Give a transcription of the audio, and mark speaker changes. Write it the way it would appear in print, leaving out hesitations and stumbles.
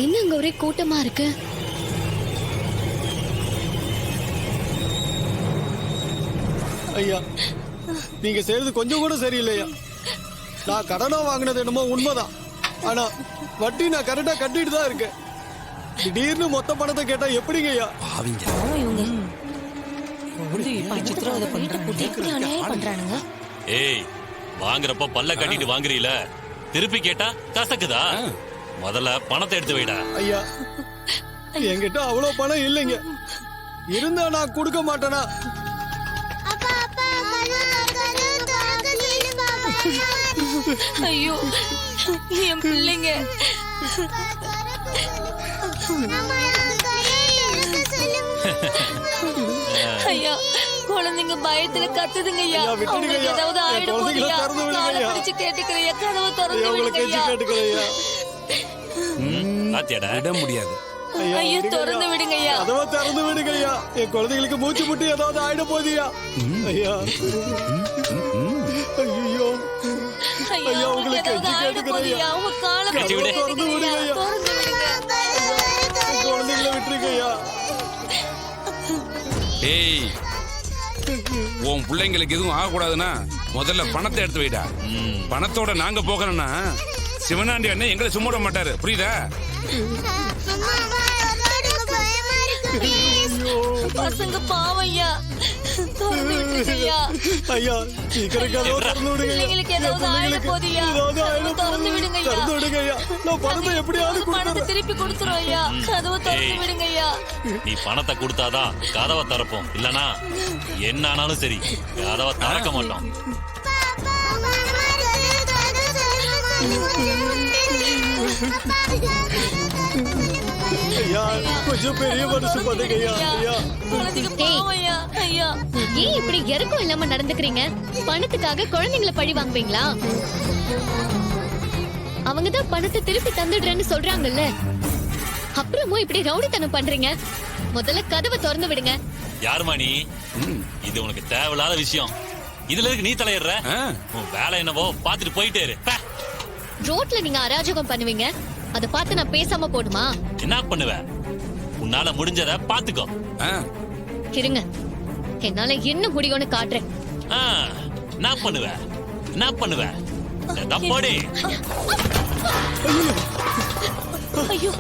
Speaker 1: என்ன அங்க ஒரே கூட்டமா இருக்கு?
Speaker 2: ஐயா, நீங்க செய்யறது கொஞ்சம் கூட சரியில்லையா. நான் கடனா வாங்கினது என்னமோ உண்மைதான். ஆனா வட்டி நான் கரெக்டா கட்டிட்டு தான் இருக்கேன். திடீர்னு மொத்த பணத்தை கேட்டா எப்படிங்க ஐயா?
Speaker 3: ஏய், வாங்குறப்ப பல்ல கட்டிட்டு வாங்குறீல, திருப்பி கேட்டா கசக்குதா? முதல்ல பணத்தை எடுத்து வைடா.
Speaker 2: ஐயா, என்கிட்ட அவ்வளவு பணம் இல்லைங்க. இருந்தா நான் கொடுக்க மாட்டேனா?
Speaker 4: ஐயோ, என் பிள்ளைங்க. ஐயா, குழந்தைங்க பயத்துல கத்துதுங்க ஐயா. அவங்களுக்கு ஏதாவது ஆயிடும் போதுயா. காலை பிடிச்சு கேட்டுக்கிறேன், கதவை திறந்து விடுங்க ஐயா.
Speaker 3: பாத்தியாடா,
Speaker 5: விட முடியாது.
Speaker 4: ஐயோ, திறந்து விடுங்க ஐயா.
Speaker 2: கதவை திறந்து விடுங்க ஐயா. என் குழந்தைகளுக்கு மூச்சு முட்டி ஏதாவது ஆயிட போதியா? ஐயா, ஐயோ ஐயா, உங்களுக்கு கெஞ்சி கேட்டுக்கிறேன் ஐயா.
Speaker 4: உங்க காலை பிடிச்சு கேட்டுக்கிறேன் ஐயா. திறந்து விடுங்க.
Speaker 2: குழந்தைகளை விட்டுருங்க ஐயா.
Speaker 5: ஏய், உன் பிள்ளைங்களுக்கு எதுவும் ஆகக்கூடாதுன்னா முதல்ல பணத்தை எடுத்து வைடா. பணத்தோட நாங்க போகணும்னா சிவனாண்டி அண்ணன் எங்களை சும்மா விட மாட்டாரு, புரியுதா?
Speaker 4: பசங்க பாவம் ஐயா. திறந்து விட்டுருங்க ஐயா.
Speaker 2: ஐயா, சீக்கிரம் கதவை திறந்து விடுங்க ஐயா.
Speaker 4: பிள்ளைங்களுக்கு ஏதாவது ஆயிட போதியா. திறந்து விடுங்க ஐயா.
Speaker 2: திறந்து விடுங்க ஐயா. நான் பணத்தை எப்படியாவது
Speaker 4: பணத்தை
Speaker 2: கொடுத்துறேன்.
Speaker 4: திருப்பி கொடுத்துரும் ஐயா. கதவை திறந்து விடுங்க ஐயா.
Speaker 3: நீ பணத்தை கொடுத்தாதான் கதவை திறப்போம், இல்லனா என்ன ஆனாலும் சரி கதவை திறக்க மாட்டோம்.
Speaker 2: ஐயா, கொஞ்சம் பெரிய மனசு பண்ணுங்க ஐயா. ஐயா,
Speaker 4: குழந்தைங்க பாவம் ஐயா. ஐயா,
Speaker 1: ஏன் இப்படி இறக்கம் இல்லாம நடந்துக்கிறீங்க? பணத்துக்காக குழந்தைங்களை பழி வாங்குவீங்களா? அவங்கதான் பணத்தை திருப்பி தந்துடுறேன்னு சொல்றாங்கல்ல, அப்புறமும் இப்படி ரவுடித்தனம் பண்றீங்க. முதல்ல கதவை திறந்து விடுங்க.
Speaker 3: யாருமா நீ? இது உனக்கு தேவையில்லாத விஷயம். இதுல இருக்கு நீ தலையிடுற. உன் வேலை என்னவோ பாத்துட்டு போயிட்டே இரு.
Speaker 1: ரோட்ல நீங்க அராஜகம் பண்ணுவீங்க, அத பார்த்து நான் பேசாம போடுமா?
Speaker 3: என்ன பண்ணுவ? உன்னால முடிஞ்சத பாத்துக்கோ.
Speaker 1: இருங்க, என்னால என்ன முடியும்னு காட்டுறேன்.
Speaker 3: என்ன பண்ணுவ? என்ன பண்ணுவ? தப்போடி.
Speaker 4: ஐயோ,